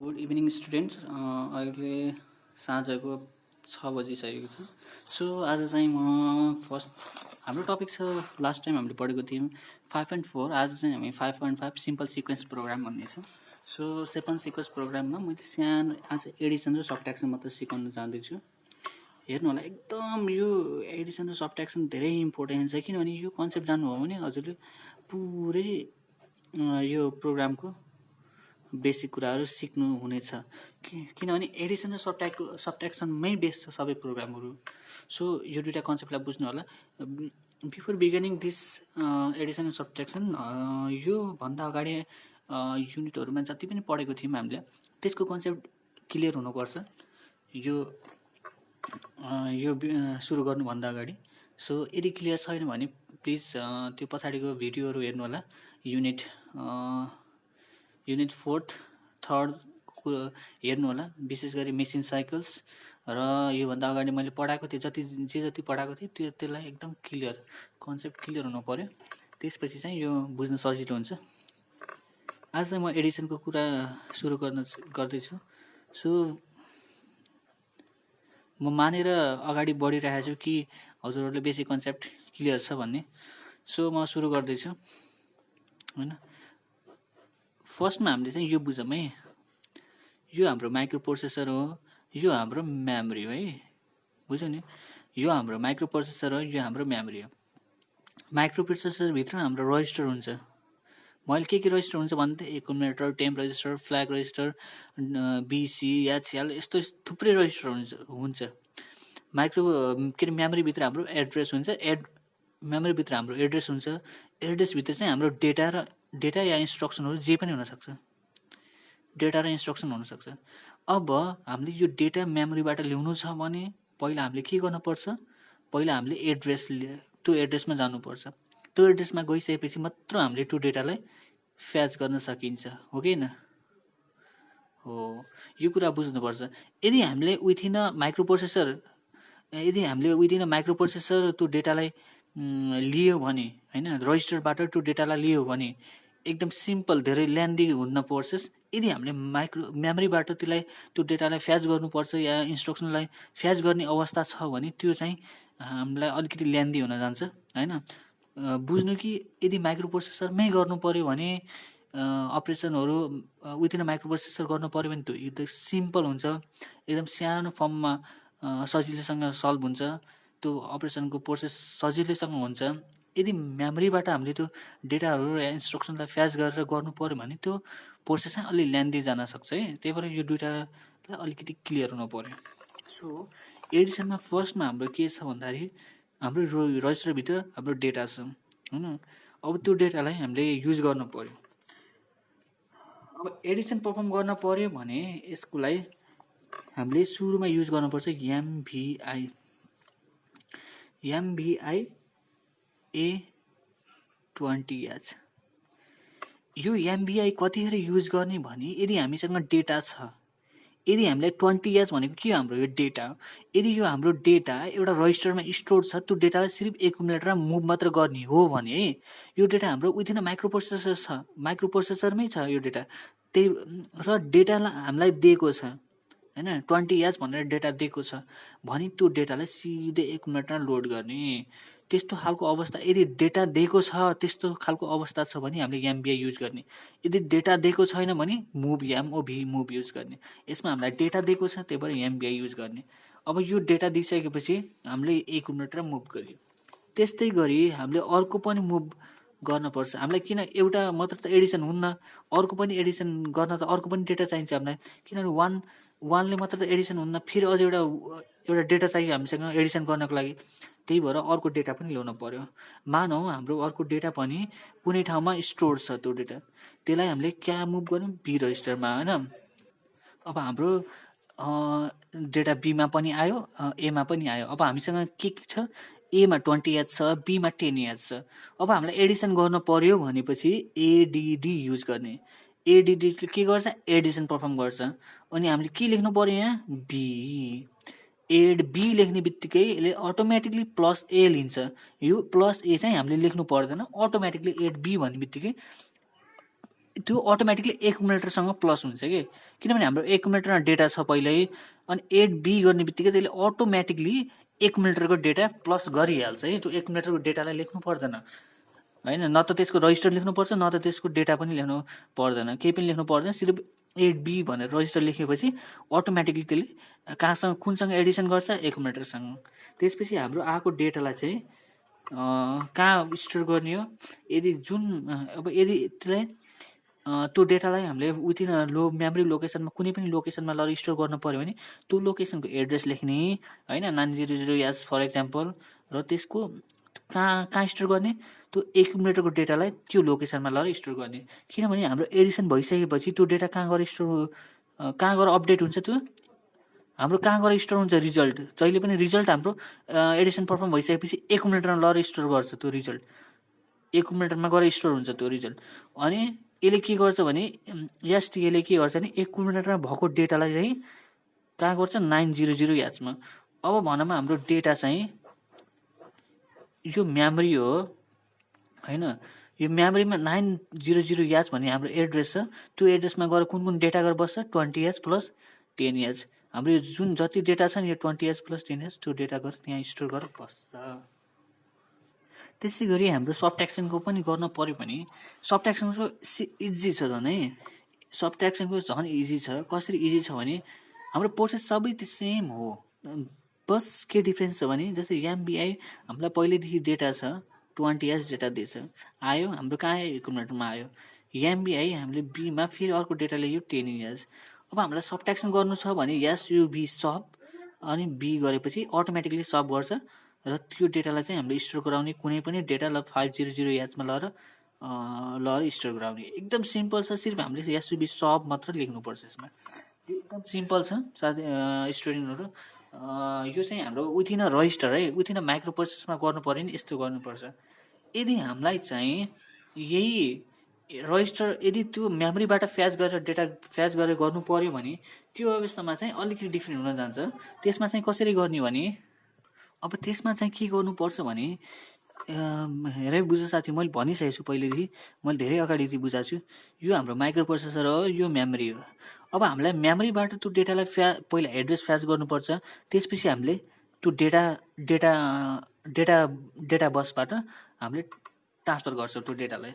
Good evening students. अहिले साँझको 6 बजिसकेको छ। सो आज चाहिँ म फर्स्ट हाम्रो टपिक छ, लास्ट टाइम हामीले पढेको थियौँ 5.4। आज चाहिँ हामी 5.5 सिम्पल सिक्वेन्स प्रोग्राम भन्ने छ। सो सिम्पल सिक्वेन्स प्रोग्राममा मैले सानो आज एडिसन र सबट्र्याक्सन मात्र सिकाउन चाहँदैछु। हेर्नु होला, एकदम यो एडिसन र सबट्र्याक्सन धेरै इम्पोर्टेन्ट छ, किनभने यो कन्सेप्ट जान्नुभयो भने हजुरले पुरै यो प्रोग्रामको बेसिक कुराहरू सिक्नु हुनेछ। किनभने एडिसन र सबट्र्याक्सनमै बेस छ सबै प्रोग्रामहरू। सो यो दुईवटा कन्सेप्टलाई बुझ्नु होला। बिफोर बिगिनिङ दिस एडिसन र सबट्र्याक्सन, योभन्दा अगाडि युनिटहरूमा जति पनि पढेको थियौँ हामीले, त्यसको कन्सेप्ट क्लियर हुनुपर्छ यो सुरु गर्नुभन्दा अगाडि। सो यदि क्लियर छैन भने प्लिज त्यो पछाडिको भिडियोहरू हेर्नु होला। युनिट 4th 3rd हेर्नु होला, विशेष गरी मेसिन साइकल्स र योभन्दा अगाडि मैले पढाएको थिएँ जति पढाएको थिएँ त्यसलाई एकदम क्लियर कन्सेप्ट क्लियर हुनु पऱ्यो, त्यसपछि चाहिँ यो बुझ्न सजिलो हुन्छ। आज चाहिँ म एडिसनको कुरा सुरु गर्दैछु। सो म मानेर अगाडि बढिरहेको छु कि हजुरहरूले बेसिक कन्सेप्ट क्लियर छ भन्ने। सो म सुरु गर्दैछु होइन। फर्स्टमा हामीले चाहिँ यो बुझौँ है, यो हाम्रो माइक्रो प्रोसेसर हो, यो हाम्रो मेमोरी हो है, बुझ्यौ नि। यो हाम्रो माइक्रो प्रोसेसर हो, यो हाम्रो मेमोरी हो। माइक्रो प्रोसेसरभित्र हाम्रो रजिस्टर हुन्छ। मैले के रजिस्टर हुन्छ भन्दा accumulator, temp register, flag register, BC, HL, यस्तो थुप्रै रजिस्टर हुन्छ। मेमोरीभित्र हाम्रो एड्रेस हुन्छ, मेमोरीभित्र हाम्रो एड्रेस हुन्छ। एड्रेसभित्र चाहिँ हाम्रो डेटा या इन्स्ट्रक्सनहरू जे पनि हुनसक्छ, डेटा र इन्स्ट्रक्सन हुनसक्छ। अब हामीले यो डेटा मेमोरीबाट ल्याउनु छ भने पहिला हामीले के गर्नुपर्छ, पहिला हामीले त्यो एड्रेसमा जानुपर्छ। त्यो एड्रेसमा गइसकेपछि मात्र हामीले त्यो डेटालाई फ्याच गर्न सकिन्छ, हो कि होइन? हो, यो कुरा बुझ्नुपर्छ। यदि हामीले विथिन अ माइक्रो प्रोसेसर त्यो डेटालाई लियो भने होइन, रजिस्टरबाट त्यो डेटालाई लियो भने एकदम सिम्पल, धेरै ल्यान्दी हुन्न प्रोसेस। यदि हामीले मेमोरीबाट त्यो डेटालाई फ्याच गर्नुपर्छ या इन्स्ट्रक्सनलाई फ्याच गर्ने अवस्था छ भने त्यो चाहिँ हामीलाई अलिकति ल्यान्दी हुन जान्छ होइन। बुझ्नु कि यदि माइक्रो प्रोसेसरमै गर्नु पऱ्यो भने अपरेसनहरू विथिन माइक्रो प्रोसेसर गर्नु पऱ्यो भने त्यो एकदम सिम्पल हुन्छ, एकदम सानो फर्ममा सजिलैसँग सल्भ हुन्छ, त्यो अपरेसनको प्रोसेस सजिलैसँग हुन्छ। यदि मेमोरीबाट हामीले त्यो डेटाहरू या इन्स्ट्रक्सनलाई फ्याच गरेर गर्नु पऱ्यो भने त्यो प्रोसेस चाहिँ अलि ल्यान्दी जान सक्छ है। त्यही भएर यो दुइटालाई अलिकति क्लियर हुनु पऱ्यो। सो एडिसनमा फर्स्टमा हाम्रो के छ भन्दाखेरि हाम्रो रजिस्टरभित्र हाम्रो डेटा छ होइन। अब त्यो डेटालाई हामीले युज गर्नु पऱ्यो। अब एडिसन पर्फर्म गर्न पऱ्यो भने यसको लागि हामीले सुरुमा युज गर्नुपर्छ MVI A20H। यो MVI कतिखेर युज गर्ने भने यदि हामीसँग डेटा छ, यदि हामीलाई 20H भनेको के हाम्रो यो डेटा हो। यदि यो हाम्रो डेटा एउटा रजिस्टरमा स्टोर छ, त्यो डेटालाई सिर्फ एकुमुलेटरमा मुभ मात्र गर्ने हो भने यो डेटा हाम्रो विथिन माइक्रो प्रोसेसर छ, माइक्रो प्रोसेसरमै छ यो डेटा। त्यही र डेटालाई हामीलाई दिएको छ होइन, 20H भनेर डेटा दिएको छ भने त्यो डेटालाई सिधै एकुमुलेटरमा लोड गर्ने, त्यस्तो खालको अवस्था। यदि डेटा दिएको छ त्यस्तो खालको अवस्था छ भने हामीले MVI युज गर्ने। यदि डेटा दिएको छैन भने मुभ युज गर्ने। यसमा हामीलाई डेटा दिएको छ, त्यही भएर MVI युज गर्ने। अब यो डेटा दिइसकेपछि हामीले एकुमुलेटर मुभ गर्यो। त्यस्तै गरी हामीले अर्को पनि मुभ गर्नुपर्छ। हामीलाई किन एउटा मात्र त एडिसन हुन्न, अर्को पनि एडिसन गर्न त अर्को पनि डेटा चाहिन्छ हामीलाई, किनभने वानले मात्र त एडिसन हुन्न, फेरि अझ एउटा डेटा चाहियो हामीसँग एडिसन गर्नको लागि। त्यही भएर अर्को डेटा पनि ल्याउनु पर्यो। मानौँ हाम्रो अर्को डेटा पनि कुनै ठाउँमा स्टोर छ, त्यो डेटा त्यसलाई हामीले क्या मुभ गर्यौँ, बी रजिस्टरमा होइन। अब हाम्रो डेटा बीमा पनि आयो, एमा पनि आयो। अब हामीसँग के छ, एमा 20H छ, बीमा 10H छ। अब हामीलाई एडिसन गर्न पर्यो भनेपछि ADD युज गर्ने। ADD के गर्छ, एडिसन पर्फर्म गर्छ। अनि हामीले के लेख्नु पर्यो यहाँ, बी। एड बी लेख्ने बित्तिकै यसले अटोमेटिकली +A लिन्छ। यो +A चाहिँ हामीले लेख्नु पर्दैन, अटोमेटिकली एड बी भन्ने बित्तिकै त्यो अटोमेटिकली एकुमुलेटरसँग प्लस हुन्छ कि, किनभने हाम्रो एकुमुलेटरमा डेटा छ पहिल्यै, अनि 8B गर्ने बित्तिकै त्यसले अटोमेटिकली एकुमुलेटरको डेटा प्लस गरिहाल्छ है। त्यो एकुमुलेटरको डेटालाई लेख्नु पर्दैन होइन, न त त्यसको रजिस्टर लेख्नुपर्छ न त त्यसको डेटा पनि लेख्नु पर्दैन, केही पनि लेख्नु पर्दैन। सिर्फ 8B भनेर रजिस्टर लेखेपछि अटोमेटिकली त्यसले कहाँसँग कुनसँग एडिसन गर्छ, एकुमुलेटरसँग। त्यसपछि हाम्रो आएको डेटालाई चाहिँ कहाँ स्टोर गर्ने हो, यदि जुन अब यदि त्यसलाई त्यो डेटालाई हामीले विथिन मेमोरी लोकेसनमा कुनै पनि लोकेसनमा लगेर स्टोर गर्नु पऱ्यो भने त्यो लोकेसनको एड्रेस लेख्ने होइन, 900 फर एक्जाम्पल, र त्यसको कहाँ स्टोर गर्ने, त्यो एकुमुलेटरको डेटालाई त्यो लोकेसनमा लगेर स्टोर गर्ने। किनभने हाम्रो एडिसन भइसकेपछि त्यो डेटा कहाँ गएर स्टोर, कहाँ गएर अपडेट हुन्छ, त्यो हाम्रो कहाँ गएर स्टोर हुन्छ, रिजल्ट। जहिले पनि रिजल्ट हाम्रो एडिसन पर्फर्म भइसकेपछि एकुमुलेटरमा लगेर स्टोर गर्छ त्यो रिजल्ट, एकुमुलेटरमा गएर स्टोर हुन्छ त्यो रिजल्ट। अनि यसले के गर्छ भने एसटिएले के गर्छ भने एकुमुलेटरमा भएको डेटालाई चाहिँ कहाँ गर्छ, 900Hमा। अब भनौँ हाम्रो डेटा चाहिँ यो मेमोरी हो होइन, यो मेमोरीमा 900H भन्ने हाम्रो एड्रेस छ। त्यो एड्रेसमा गएर कुन कुन डेटा गएर बस्छ, 20H प्लस 10H। हाम्रो यो जुन जति डेटा छ नि यो 20H प्लस 10H त्यो डेटा गरेर त्यहाँ स्टोर गरेर बस्छ। त्यसै गरी हाम्रो सबट्र्याक्सनको पनि गर्न पऱ्यो भने सबट्र्याक्सनको इजी छ झन् है, सबट्र्याक्सनको झन् इजी छ। कसरी इजी छ भने हाम्रो प्रोसेस सबै त्यो सेम हो, बस के डिफ्रेन्स छ भने जस्तै एमबिआई हामीलाई पहिल्यैदेखि डेटा छ 20H डेटा दिएछ, आयो हाम्रो कहाँ एकुमुलेटरमा आयो, एमबिआई हामीले बीमा फेरि अर्को डेटा ल्यायो 10H। अब हामीलाई सबट्र्याक्सन गर्नु छ भने एसयुबी सब अनि बी गरेपछि अटोमेटिकली सब गर्छ र त्यो डेटालाई चाहिँ हामीले स्टोर गराउने कुनै पनि डेटा 500Hमा लगेर स्टोर गराउने। एकदम सिम्पल छ, सिर्फ हामीले एसयुबी सब मात्र लेख्नुपर्छ यसमा, त्यो एकदम सिम्पल छ स्टुडेन्टहरू। यो चाहिँ हाम्रो विथिन रजिस्टर है, विथिन माइक्रो प्रोसेसरमा गर्नु पऱ्यो नि यस्तो गर्नुपर्छ। यदि हामीलाई चाहिँ यही रजिस्टर यदि त्यो मेमोरीबाट फ्याच गरेर डेटा फ्याच गरेर गर्नु पऱ्यो भने त्यो अवस्थामा चाहिँ अलिकति डिफ्रेन्ट हुन जान्छ। त्यसमा चाहिँ कसरी गर्ने भने अब त्यसमा चाहिँ के गर्नुपर्छ भने हेरै बुझ साथी, मैले भनिसकेको छु पहिलेदेखि, मैले धेरै अगाडिदेखि बुझाएको छु। यो हाम्रो माइक्रो प्रोसेसर हो, यो मेमोरी हो। अब हामीलाई मेमोरीबाट त्यो डेटालाई पहिला एड्रेस फ्याच गर्नुपर्छ, त्यसपछि हामीले त्यो डेटा बसबाट हामीले ट्रान्सफर गर्छौँ त्यो डेटालाई।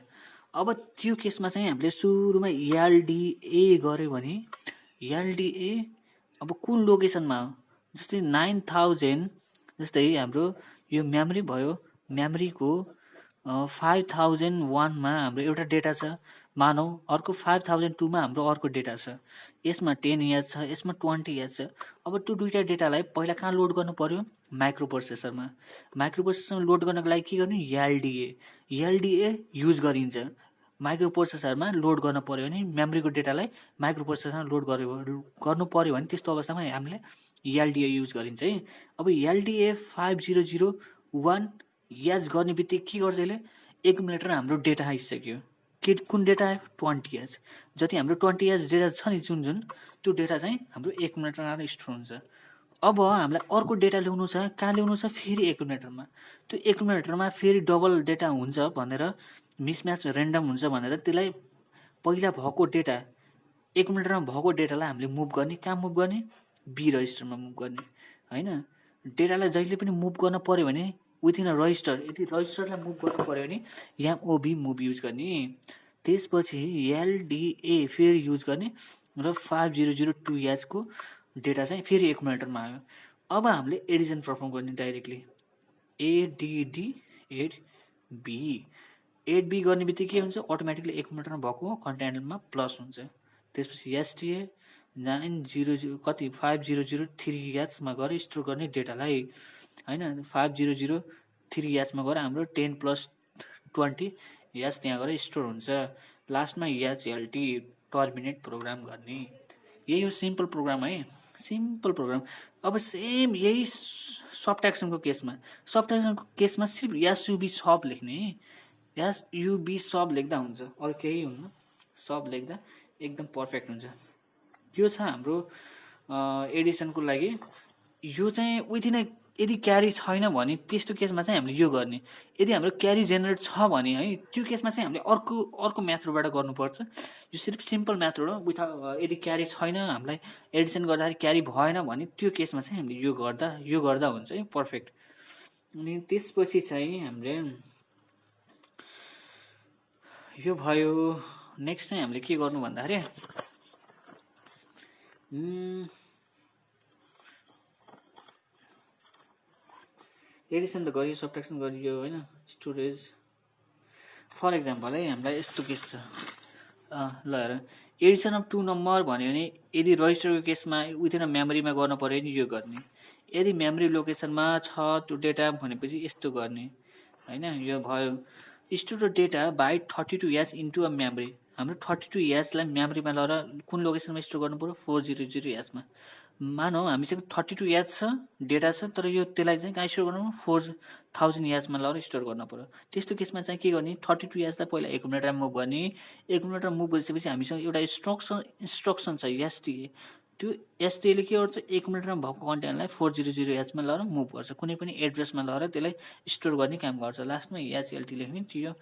अब त्यो केसमा चाहिँ हामीले सुरुमा एलडिए गऱ्यो भने एलडिए अब कुन लोकेसनमा हो, जस्तै 9000 जस्तै हाम्रो यो मेमोरी भयो, मेमोरीको 5001मा हाम्रो एउटा डेटा छ मानौ, अर्को 5002मा हाम्रो अर्को डेटा छ, यसमा 10H छ, यसमा 20H छ। अब त्यो दुईवटा डेटालाई पहिला कहाँ लोड गर्नु पर्यो, माइक्रो प्रोसेसरमा। माइक्रो प्रोसेसरमा लोड गर्नको लागि के गर्नु, एलडिए युज गरिन्छ। माइक्रो प्रोसेसरमा लोड गर्न पऱ्यो भने मेमोरीको डेटालाई माइक्रो प्रोसेसरमा लोड गर्नु पऱ्यो भने त्यस्तो अवस्थामा हामीले एलडिए युज गरिन्छ है। अब एलडिए 5001H गर्ने बित्तिकै के गर्छ यसले, एकुमुलेटर हाम्रो डेटा आइसक्यो, कुन डेटा आयो, 20H। जति हाम्रो 20H डेटा छ नि जुन त्यो डेटा चाहिँ हाम्रो एकुमुलेटरमा स्टोर हुन्छ। अब हामीलाई अर्को डेटा ल्याउनु छ, कहाँ ल्याउनु छ, फेरि एकुमुलेटरमा। त्यो एकुमुलेटरमा फेरि डबल डेटा हुन्छ भनेर, मिसम्याच ऱ्यान्डम हुन्छ भनेर त्यसलाई पहिला भएको डेटा एकुमुलेटरमा भएको डेटालाई हामीले मुभ गर्ने, कहाँ मुभ गर्ने, बी रजिस्टरमा मुभ गर्ने होइन। डेटालाई जहिले पनि मुभ गर्न पऱ्यो भने विथिन रजिस्टर, यदि रजिस्टरलाई मुभ गर्नु पऱ्यो भने एमओबी मुभ युज गर्ने, त्यसपछि एलडिए फेरि युज गर्ने र 5002H को डेटा चाहिँ फेरि एकुमुलेटरमा आयो। अब हामीले एडिसन पर्फर्म गर्ने डाइरेक्टली, एडिडी 8B गर्ने बित्तिकै के हुन्छ, अटोमेटिकली एकुमुलेटरमा भएको कन्टेन्टमा प्लस हुन्छ। त्यसपछि एसटिए 50003Hमा गएर स्टोर गर्ने डेटालाई होइन, 50003Hमा गएर हाम्रो 10 + 20H त्यहाँ गएर स्टोर हुन्छ। लास्टमा एचएलटी टर्मिनेट प्रोग्राम गर्ने। यही हो सिम्पल प्रोग्राम है, सिम्पल प्रोग्राम। अब सेम यही सबट्र्याक्सनको केसमा सिर्फ एसयुबी सब लेख्ने, एसयुबी सब लेख्दा हुन्छ, अरू केही हुन्न, सब लेख्दा एकदम पर्फेक्ट हुन्छ। यो छ हाम्रो एडिसनको लागि। यो चाहिँ विथिन यदि क्यारी छैन भने त्यस्तो केसमा चाहिँ हामीले यो गर्ने। यदि हाम्रो क्यारी जेनेरेट छ भने है त्यो केसमा चाहिँ हामीले अर्को मेथडबाट गर्नुपर्छ। यो सिर्फ सिम्पल मेथड हो। यदि क्यारी छैन, हामीलाई एडिसन गर्दाखेरि क्यारी भएन भने त्यो केसमा चाहिँ हामीले यो गर्दा हुन्छ है पर्फेक्ट। अनि त्यसपछि चाहिँ हामीले यो भयो। नेक्स्ट चाहिँ हामीले के गर्नु भन्दाखेरि एडिसन त गरियो, सब्ट्र्याक्सन गरियो होइन, स्टोरेज फर इक्जाम्पल है हामीलाई यस्तो केस छ। ल हेर, एडिसन अफ 2 नम्बर भन्यो भने यदि रजिस्टरको केसमा विथिन मेमोरीमा गर्नु पऱ्यो भने यो गर्ने। यदि मेमोरी लोकेसनमा छ त्यो डेटा भनेपछि यस्तो गर्ने होइन। यो भयो। Store data by 32 H into a memory. हाम्रो 32 Hलाई मेमोरीमा लगेर कुन लोकेसनमा स्टोर गर्नु पऱ्यो? 400 Hमा। मानौ हामीसँग 32 H छ डेटा छ, तर यो त्यसलाई चाहिँ कहाँ स्टोर गर्नु? 4000 Hमा लगेर स्टोर गर्नु पऱ्यो। त्यस्तो केसमा चाहिँ के गर्ने? 32 Hलाई पहिला एकुमुलेटरमा मुभ गर्ने। एकुमुलेटरमा मुभ गरिसकेपछि हामीसँग एउटा इन्स्ट्रक्सन छ एसटिए। त्यो एसटिएले के गर्छ? एकुमुलेटरमा भएको कन्टेन्टलाई 400 Hमा लगेर मुभ गर्छ, कुनै पनि एड्रेसमा लगेर त्यसलाई स्टोर गर्ने काम गर्छ। लास्टमा एचएलटी लेख्ने, त्यो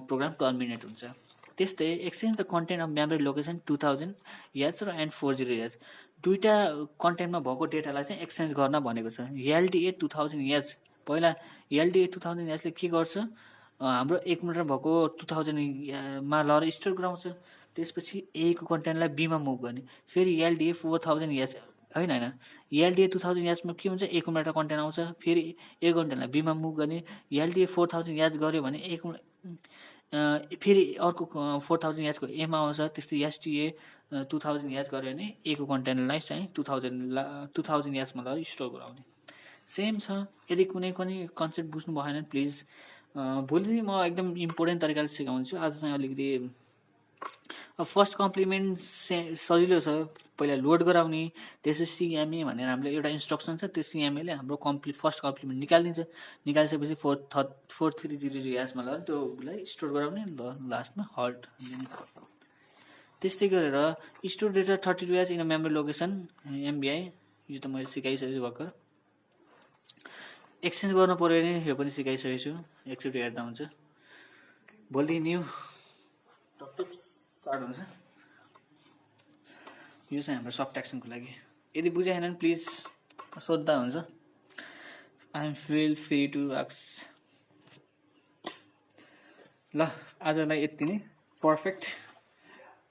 प्रोग्राम टर्मिनेट हुन्छ। त्यस्तै exchange the content of memory location 2000 H र एन्ड 40 H दुईटा कन्टेन्टमा भएको डेटालाई चाहिँ एक्सचेन्ज गर्न भनेको छ। एलडिए 2000 H पहिला एलडिए 2000 Hले के गर्छ? हाम्रो एकुमुलेटर भएको 2000 मा लगेर स्टोर गराउँछ। त्यसपछि ए को कन्टेन्टलाई बीमा मुभ गर्ने। फेरि एलडिए 4000 H होइन एलडिए 2000 Hमा के हुन्छ? एकुमुलेटर कन्टेन्ट आउँछ। फेरि ए कन्टेन्टलाई बीमा मुभ गर्ने। एलडिए 4000 H गऱ्यो भने फेरि अर्को 4000 H को एमा आउँछ। त्यस्तै एसटिए 2000 H गऱ्यो भने ए को कन्टेन्टलाई चाहिँ 2000 Hमा लगेर स्टोर गराउने। सेम छ। यदि कुनै कन्सेप्ट बुझ्नु भएन प्लिज भोलि म एकदम इम्पोर्टेन्ट तरिकाले सिकाउँछु। आज चाहिँ अलिकति फर्स्ट कम्प्लिमेन्ट सजिलो छ। पहिला लोड गराउने, त्यसपछि सिएमए भनेर हामीले एउटा इन्स्ट्रक्सन छ। त्यो सिएमएले हाम्रो फर्स्ट कम्प्लिमेन्ट निकालिदिन्छ। निकालिसकेपछि 4300 Hमा लगेर त्योलाई स्टोर गराउने, लास्टमा हल्ट। त्यस्तै गरेर store data 32 H in memory location MVI, यो त मैले सिकाइसकेछु भर्खर। एक्सचेन्ज गर्नु पऱ्यो भने यो पनि सिकाइसकेको छु, एकचोटि हेर्दा हुन्छ। भोलि न्यू टपिक स्टार्ट हुन्छ। यो चाहिँ हाम्रो सब्ट्र्याक्सनको लागि। यदि बुझाएन भने प्लिज सोध्दा हुन्छ। I am feel free to ask. ल आजलाई यति नै, पर्फेक्ट।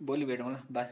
भोलि भेटौँ ल, बाई।